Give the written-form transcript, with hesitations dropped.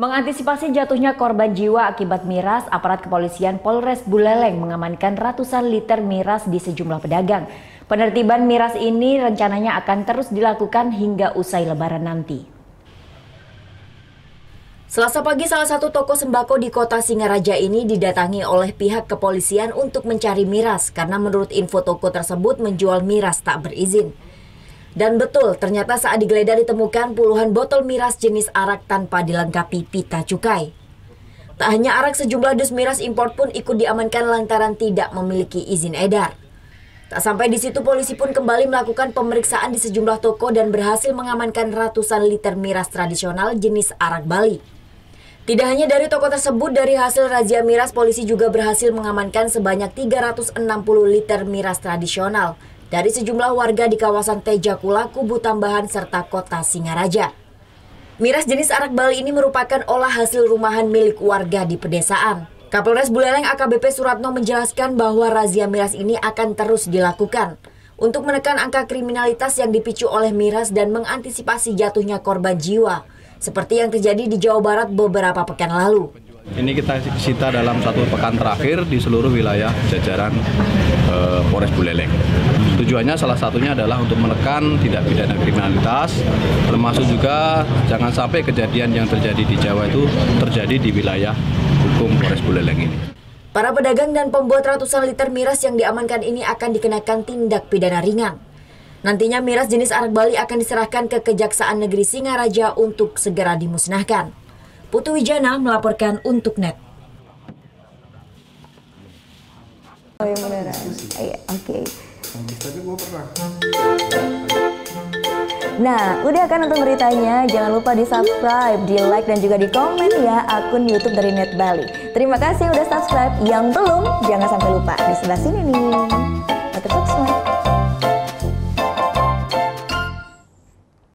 Mengantisipasi jatuhnya korban jiwa akibat miras, aparat kepolisian Polres Buleleng mengamankan ratusan liter miras di sejumlah pedagang. Penertiban miras ini rencananya akan terus dilakukan hingga usai Lebaran nanti. Selasa pagi, salah satu toko sembako di kota Singaraja ini didatangi oleh pihak kepolisian untuk mencari miras karena menurut info toko tersebut menjual miras tak berizin. Dan betul, ternyata saat digeledah ditemukan puluhan botol miras jenis arak tanpa dilengkapi pita cukai. Tak hanya arak, sejumlah dus miras impor pun ikut diamankan lantaran tidak memiliki izin edar. Tak sampai di situ, polisi pun kembali melakukan pemeriksaan di sejumlah toko dan berhasil mengamankan ratusan liter miras tradisional jenis arak Bali. Tidak hanya dari toko tersebut, dari hasil razia miras, polisi juga berhasil mengamankan sebanyak 360 liter miras tradisional dari sejumlah warga di kawasan Tejakula, Kubu Tambahan, serta kota Singaraja. Miras jenis arak Bali ini merupakan olah hasil rumahan milik warga di pedesaan. Kapolres Buleleng AKBP Suratno menjelaskan bahwa razia miras ini akan terus dilakukan untuk menekan angka kriminalitas yang dipicu oleh miras dan mengantisipasi jatuhnya korban jiwa, seperti yang terjadi di Jawa Barat beberapa pekan lalu. Ini kita sita dalam satu pekan terakhir di seluruh wilayah jajaran Polres Buleleng. Tujuannya salah satunya adalah untuk menekan tindak pidana kriminalitas, termasuk juga jangan sampai kejadian yang terjadi di Jawa itu terjadi di wilayah hukum Polres Buleleng ini. Para pedagang dan pembuat ratusan liter miras yang diamankan ini akan dikenakan tindak pidana ringan. Nantinya miras jenis arak Bali akan diserahkan ke Kejaksaan Negeri Singaraja untuk segera dimusnahkan. Putu Wijana melaporkan untuk NET. Oh yang beneran? Iya, oke. Nah, udah kan nonton beritanya? Jangan lupa di-subscribe, di-like, dan juga di-komen ya akun YouTube dari Net Bali. Terima kasih udah subscribe. Yang belum, jangan sampai lupa. Di sebelah sini nih. Subscribe.